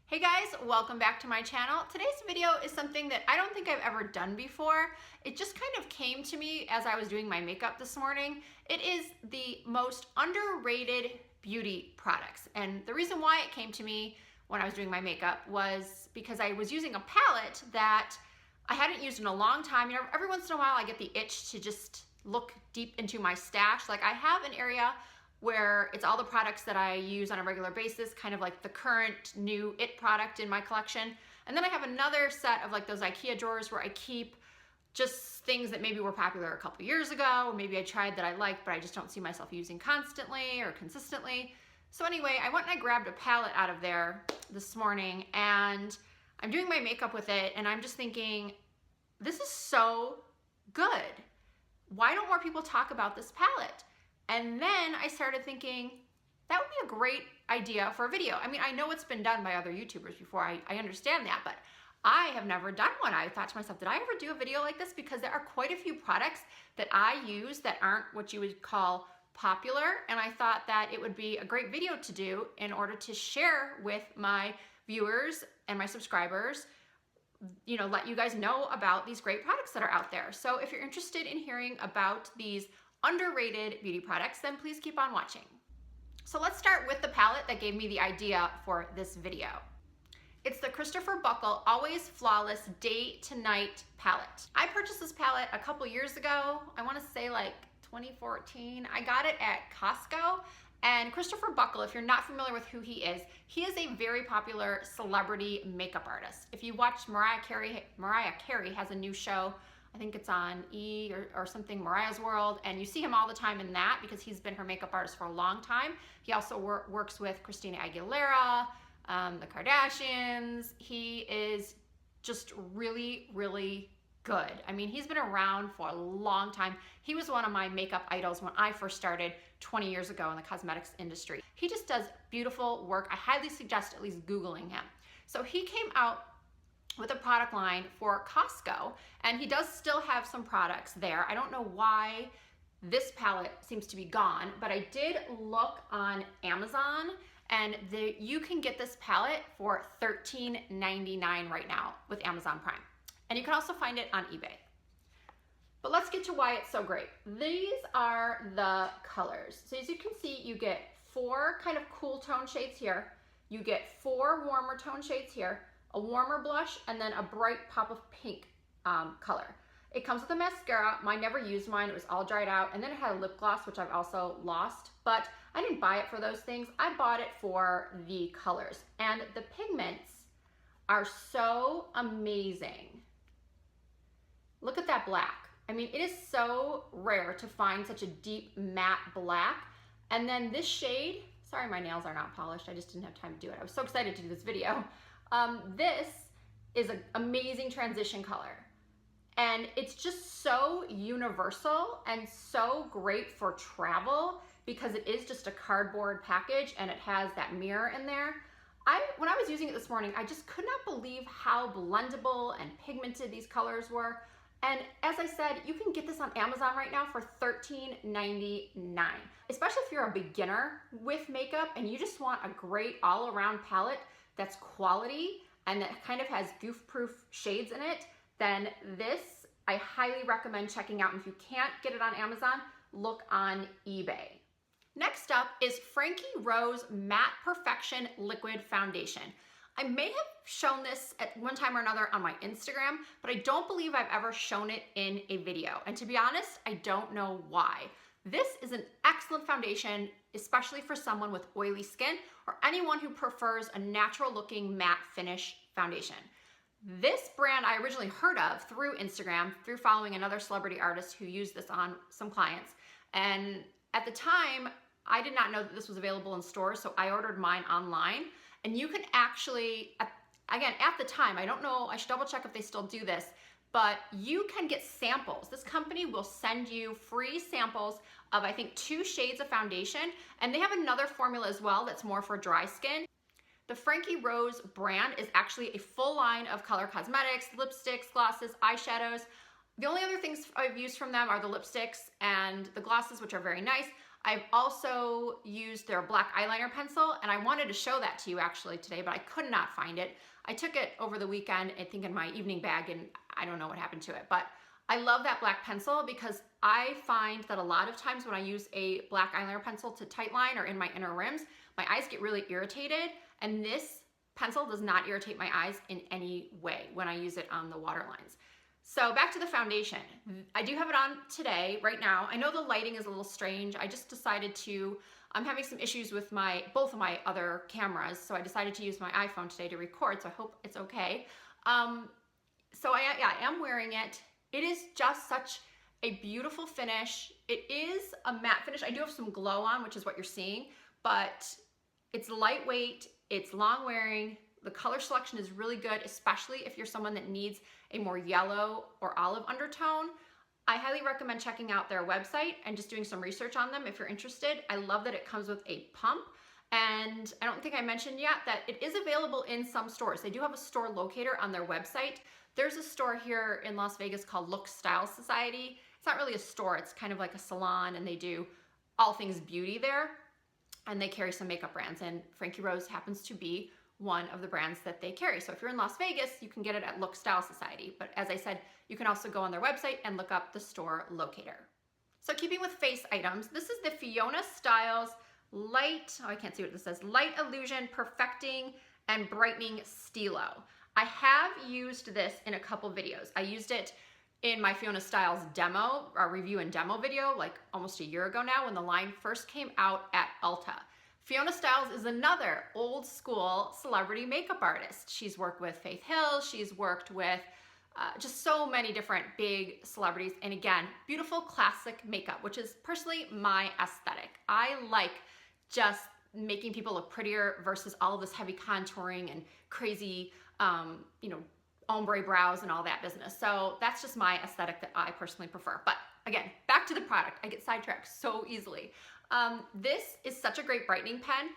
Hey guys, welcome back to my channel. Today's video is something that I don't think I've ever done before. It just kind of came to me as I was doing my makeup this morning. It is the most underrated beauty products. And the reason why it came to me when I was doing my makeup was because I was using a palette that I hadn't used in a long time. You know, every once in a while I get the itch to just look deep into my stash. Like I have an area where it's all the products that I use on a regular basis, kind of like the current new it product in my collection. And then I have another set of like those IKEA drawers where I keep just things that maybe were popular a couple years ago, or maybe I tried that I liked, but I just don't see myself using constantly or consistently. So anyway, I went and I grabbed a palette out of there this morning and I'm doing my makeup with it and I'm just thinking, this is so good. Why don't more people talk about this palette? And then I started thinking, that would be a great idea for a video. I mean, I know it's been done by other YouTubers before, I understand that, but I have never done one. I thought to myself, did I ever do a video like this? Because there are quite a few products that I use that aren't what you would call popular, and I thought that it would be a great video to do in order to share with my viewers and my subscribers, you know, let you guys know about these great products that are out there. So if you're interested in hearing about these underrated beauty products, then please keep on watching. So let's start with the palette that gave me the idea for this video. It's the Christopher Buckle Always Flawless Day to Night palette. I purchased this palette a couple years ago. I want to say like 2014. I got it at Costco. And Christopher Buckle, if you're not familiar with who he is a very popular celebrity makeup artist. If you watched Mariah Carey has a new show, I think it's on E! or something, Mariah's World, and you see him all the time in that because he's been her makeup artist for a long time. He also works with Christina Aguilera, the Kardashians. He is just really, really good. I mean, he's been around for a long time. He was one of my makeup idols when I first started 20 years ago in the cosmetics industry. He just does beautiful work. I highly suggest at least Googling him. So he came out with a product line for Costco, and he does still have some products there. I don't know why this palette seems to be gone, but I did look on Amazon, and you can get this palette for $13.99 right now with Amazon Prime. And you can also find it on eBay. But let's get to why it's so great. These are the colors. So as you can see, you get 4 kind of cool tone shades here. You get 4 warmer tone shades here, a warmer blush, and then a bright pop of pink color. It comes with a mascara. Mine never used mine. It was all dried out. And then it had a lip gloss, which I've also lost. But I didn't buy it for those things. I bought it for the colors. And the pigments are so amazing. Look at that black. I mean, it is so rare to find such a deep matte black. And then this shade, sorry my nails are not polished. I just didn't have time to do it. I was so excited to do this video. This is an amazing transition color. And it's just so universal and so great for travel because it is just a cardboard package and it has that mirror in there. When I was using it this morning, I just could not believe how blendable and pigmented these colors were. And as I said, you can get this on Amazon right now for $13.99. Especially if you're a beginner with makeup and you just want a great all-around palette that's quality and that kind of has goof-proof shades in it, then this I highly recommend checking out. And if you can't get it on Amazon, look on eBay. Next up is Frankie Rose Matte Perfection Liquid Foundation. I may have shown this at one time or another on my Instagram, but I don't believe I've ever shown it in a video. And to be honest, I don't know why. This is an excellent foundation, especially for someone with oily skin or anyone who prefers a natural looking matte finish foundation. This brand I originally heard of through Instagram, through following another celebrity artist who used this on some clients. And at the time, I did not know that this was available in stores, so I ordered mine online. And you can actually, again, at the time, I don't know, I should double check if they still do this, but you can get samples. This company will send you free samples of, I think, 2 shades of foundation, and they have another formula as well that's more for dry skin. The Frankie Rose brand is actually a full line of color cosmetics, lipsticks, glosses, eyeshadows. The only other things I've used from them are the lipsticks and the glosses, which are very nice. I've also used their black eyeliner pencil, and I wanted to show that to you actually today, but I could not find it. I took it over the weekend, I think in my evening bag, and I don't know what happened to it, but I love that black pencil because I find that a lot of times when I use a black eyeliner pencil to tightline or in my inner rims, my eyes get really irritated, and this pencil does not irritate my eyes in any way when I use it on the waterlines. So back to the foundation. I do have it on today, right now. I know the lighting is a little strange. I just decided to, I'm having some issues with both of my other cameras, so I decided to use my iPhone today to record, so I hope it's okay. So I am wearing it. It is just such a beautiful finish. It is a matte finish. I do have some glow on, which is what you're seeing, but it's lightweight, it's long wearing. The color selection is really good, especially if you're someone that needs a more yellow or olive undertone. I highly recommend checking out their website and just doing some research on them if you're interested. I love that it comes with a pump, and I don't think I mentioned yet that it is available in some stores. They do have a store locator on their website. There's a store here in Las Vegas called Styles Society. It's not really a store, it's kind of like a salon, and they do all things beauty there, and they carry some makeup brands, and Frankie Rose happens to be one of the brands that they carry. So if you're in Las Vegas, you can get it at Styles Society. But as I said, you can also go on their website and look up the store locator. So keeping with face items, this is the Fiona Styles Light, oh, I can't see what this says, Light Illusion Perfecting and Brightening Stylo. I have used this in a couple videos. I used it in my Fiona Styles demo, or review and demo video, like almost a year ago now when the line first came out at Ulta. Fiona Styles is another old school celebrity makeup artist. She's worked with Faith Hill, she's worked with just so many different big celebrities. And again, beautiful classic makeup, which is personally my aesthetic. I like just making people look prettier versus all of this heavy contouring and crazy, you know, ombre brows and all that business. So that's just my aesthetic that I personally prefer. But again, back to the product. I get sidetracked so easily. This is such a great brightening pen.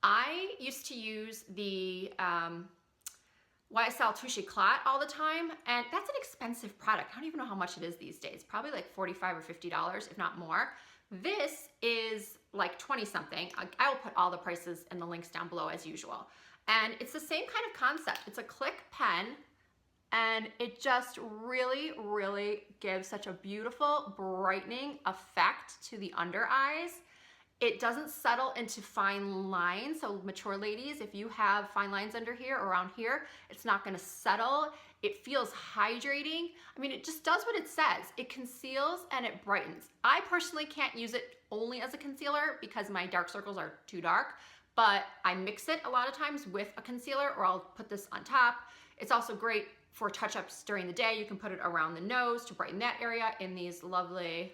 I used to use the YSL Touche Éclat all the time, and that's an expensive product. I don't even know how much it is these days. Probably like $45 or $50, if not more. This is like 20 something. I will put all the prices and the links down below as usual. And it's the same kind of concept. It's a click pen, and it just really, really gives such a beautiful brightening effect to the under eyes. It doesn't settle into fine lines, so mature ladies, if you have fine lines under here, around here, it's not gonna settle. It feels hydrating. I mean, it just does what it says. It conceals and it brightens. I personally can't use it only as a concealer because my dark circles are too dark, but I mix it a lot of times with a concealer, or I'll put this on top. It's also great for touch-ups during the day. You can put it around the nose to brighten that area in these lovely,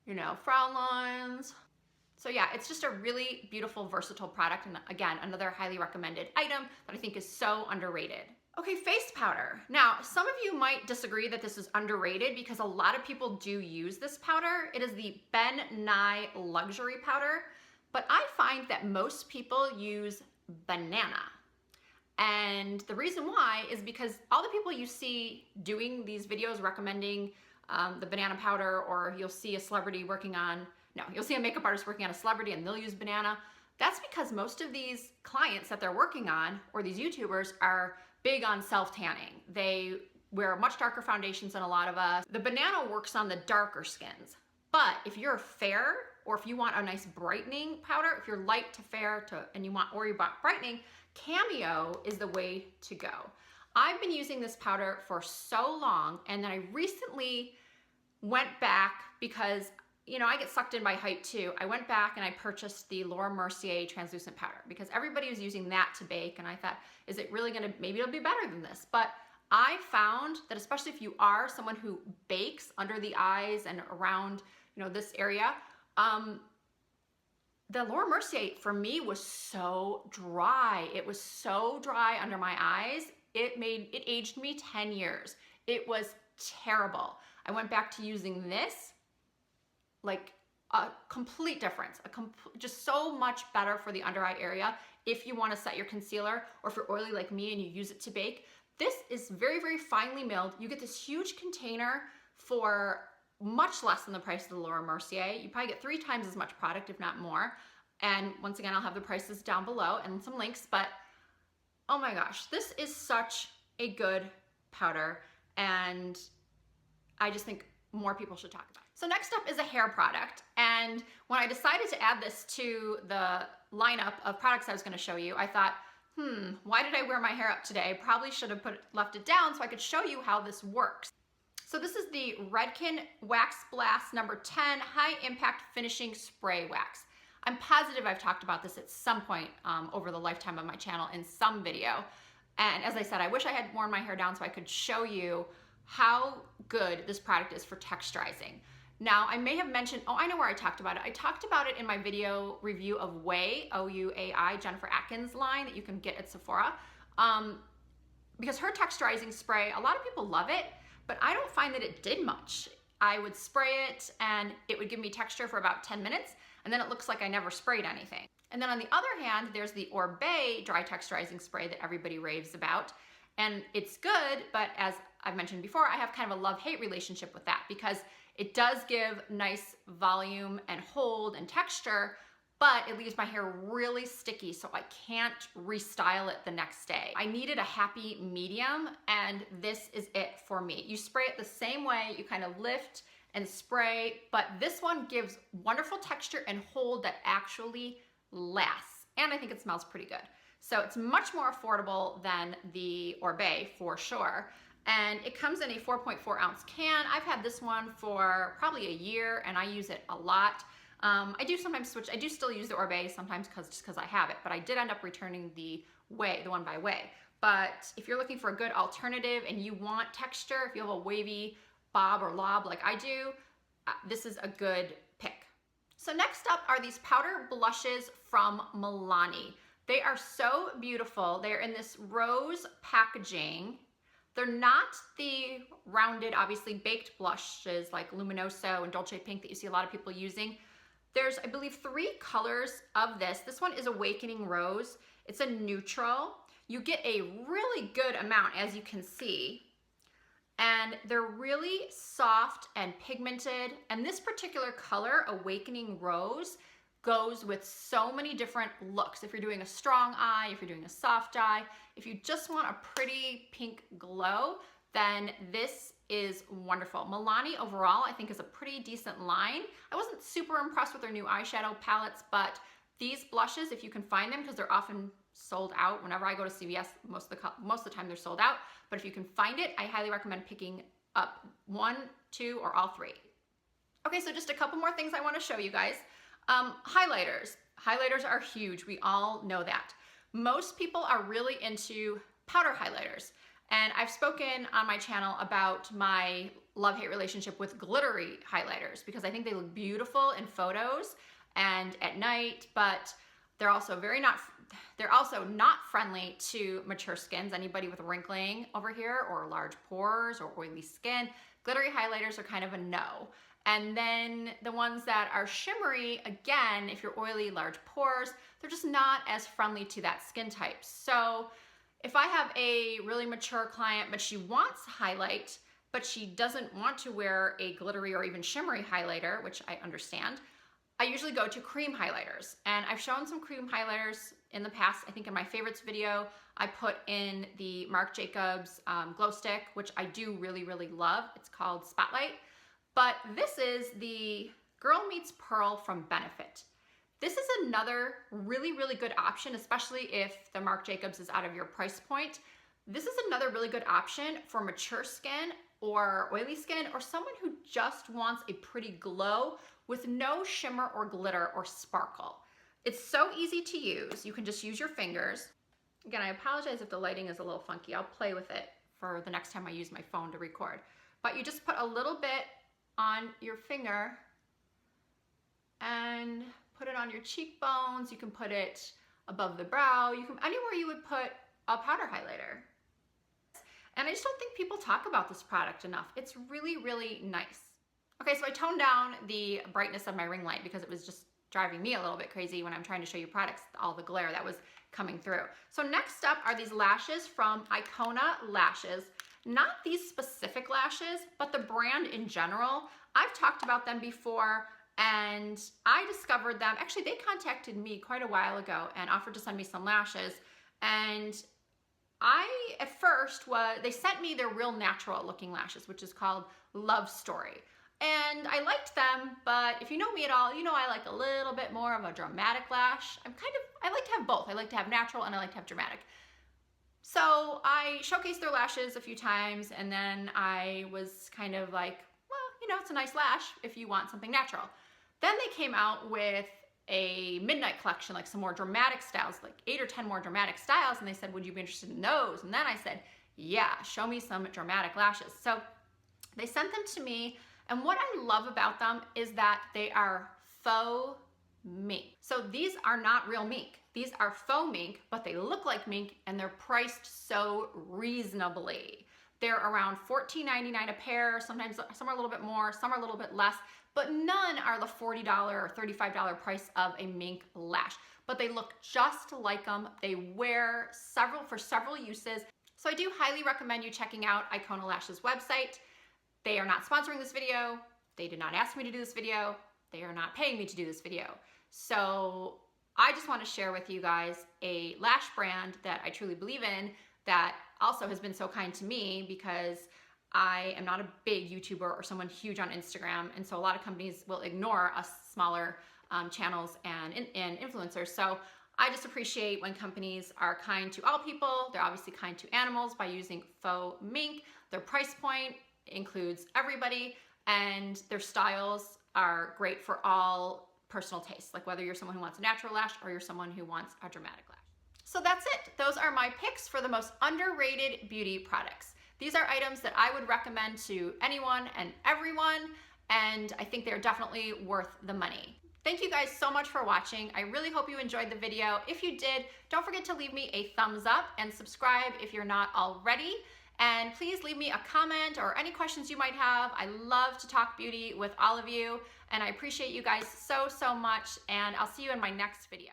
you know, frown lines. So yeah, it's just a really beautiful, versatile product. And again, another highly recommended item that I think is so underrated. Okay, face powder. Now, some of you might disagree that this is underrated because a lot of people do use this powder. It is the Nye Luxury Powder, but I find that most people use banana. And the reason why is because all the people you see doing these videos recommending the banana powder, or you'll see a celebrity working on, you'll see a makeup artist working on a celebrity and they'll use banana. That's because most of these clients that they're working on, or these YouTubers, are big on self-tanning. They wear much darker foundations than a lot of us. The banana works on the darker skins. But if you're fair, or if you want a nice brightening powder, if you're light to fair and you want brightening, Cameo is the way to go. I've been using this powder for so long, and then I recently went back because, you know, I get sucked in by hype too. I went back and I purchased the Laura Mercier translucent powder because everybody was using that to bake, and I thought, is it really gonna, maybe it'll be better than this. But I found that especially if you are someone who bakes under the eyes and around, you know, this area, the Laura Mercier for me was so dry. It was so dry under my eyes. It aged me 10 years. It was terrible. I went back to using this, like a complete difference, just so much better for the under eye area. If you want to set your concealer, or if you're oily like me and you use it to bake, this is very, very finely milled. You get this huge container for much less than the price of the Laura Mercier. You probably get 3 times as much product, if not more. And once again, I'll have the prices down below and some links, but oh my gosh, this is such a good powder, and I just think more people should talk about it. So next up is a hair product, and when I decided to add this to the lineup of products I was gonna show you, I thought, why did I wear my hair up today? I probably should have left it down so I could show you how this works. So this is the Redken Wax Blast number 10 High Impact Finishing Spray Wax. I'm positive I've talked about this at some point over the lifetime of my channel in some video. And as I said, I wish I had worn my hair down so I could show you how good this product is for texturizing. Now, I may have mentioned, oh, I know where I talked about it. I talked about it in my video review of Ouai, O-U-A-I, Jennifer Atkins line that you can get at Sephora. Because her texturizing spray, a lot of people love it, but I don't find that it did much. I would spray it and it would give me texture for about 10 minutes, and then it looks like I never sprayed anything. And then on the other hand, there's the Ouai dry texturizing spray that everybody raves about. And it's good, but as I've mentioned before, I have kind of a love-hate relationship with that because it does give nice volume and hold and texture, but it leaves my hair really sticky, so I can't restyle it the next day. I needed a happy medium, and this is it for me. You spray it the same way, you kind of lift and spray, but this one gives wonderful texture and hold that actually lasts. And I think it smells pretty good. So it's much more affordable than the Ouai for sure. And it comes in a 4.4 ounce can. I've had this one for probably a year and I use it a lot. I do sometimes switch. I do still use the Ouai sometimes just because I have it, but I did end up returning the Ouai, the one by Ouai. But if you're looking for a good alternative and you want texture, if you have a wavy bob or lob like I do, this is a good pick. So next up are these powder blushes from Milani. They are so beautiful. They're in this rose packaging. They're not the rounded, obviously baked blushes like Luminoso and Dolce Pink that you see a lot of people using. There's, I believe, 3 colors of this. This one is Awakening Rose. It's a neutral. You get a really good amount, as you can see. And they're really soft and pigmented. And this particular color, Awakening Rose, goes with so many different looks. If you're doing a strong eye, if you're doing a soft eye, if you just want a pretty pink glow, then this is wonderful. Milani overall, I think, is a pretty decent line. I wasn't super impressed with their new eyeshadow palettes, but these blushes, if you can find them, because they're often sold out. Whenever I go to CVS, most of the time they're sold out. But if you can find it, I highly recommend picking up 1, 2, or all 3. Okay, so just a couple more things I want to show you guys. Highlighters. Highlighters are huge. We all know that. Most people are really into powder highlighters. And I've spoken on my channel about my love-hate relationship with glittery highlighters because I think they look beautiful in photos and at night, but they're also not friendly to mature skins. Anybody with wrinkling over here or large pores or oily skin, glittery highlighters are kind of a no. And then the ones that are shimmery, again, if you're oily, large pores, they're just not as friendly to that skin type. So if I have a really mature client, but she wants highlight, but she doesn't want to wear a glittery or even shimmery highlighter, which I understand, I usually go to cream highlighters. And I've shown some cream highlighters in the past. I think in my favorites video, I put in the Marc Jacobs glow stick, which I do really, really love. It's called Spotlight. But this is the Girl Meets Pearl from Benefit. This is another really, really good option, especially if the Marc Jacobs is out of your price point. This is another really good option for mature skin or oily skin or someone who just wants a pretty glow with no shimmer or glitter or sparkle. It's so easy to use. You can just use your fingers. Again, I apologize if the lighting is a little funky. I'll play with it for the next time I use my phone to record. But you just put a little bit on your finger and put it on your cheekbones. You can put it above the brow. You can anywhere you would put a powder highlighter. And I just don't think people talk about this product enough. It's really, really nice. Okay, so I toned down the brightness of my ring light because it was just driving me a little bit crazy when I'm trying to show you products, all the glare that was coming through. So next up are these lashes from Icona Lashes. Not these specific lashes, but the brand in general. I've talked about them before, and I discovered them. Actually, they contacted me quite a while ago and offered to send me some lashes. And at first, they sent me their real natural looking lashes, which is called Love Story. And I liked them, but if you know me at all, you know I like a little bit more of a dramatic lash. I like to have both. I like to have natural and I like to have dramatic. So I showcased their lashes a few times, and then I was kind of like, well, you know, it's a nice lash if you want something natural. Then they came out with a midnight collection, like some more dramatic styles, like 8 or 10 more dramatic styles, and they said, would you be interested in those? And then I said, yeah, show me some dramatic lashes. So they sent them to me, and what I love about them is that they are faux mink. So these are not real mink. These are faux mink, but they look like mink, and they're priced so reasonably. They're around $14.99 a pair. Sometimes some are a little bit more, some are a little bit less, but none are the $40 or $35 price of a mink lash. But they look just like them. They wear for several uses. So I do highly recommend you checking out Icona Lash's website. They are not sponsoring this video. They did not ask me to do this video. They are not paying me to do this video. So I just want to share with you guys a lash brand that I truly believe in, that also has been so kind to me, because I am not a big YouTuber or someone huge on Instagram, and so a lot of companies will ignore us smaller channels and influencers. So I just appreciate when companies are kind to all people. They're obviously kind to animals by using faux mink. Their price point includes everybody, and their styles are great for all personal tastes, like whether you're someone who wants a natural lash or you're someone who wants a dramatic lash. So that's it. Those are my picks for the most underrated beauty products. These are items that I would recommend to anyone and everyone, and I think they're definitely worth the money. Thank you guys so much for watching. I really hope you enjoyed the video. If you did, don't forget to leave me a thumbs up and subscribe if you're not already. And please leave me a comment or any questions you might have. I love to talk beauty with all of you, and I appreciate you guys so, so much, and I'll see you in my next video.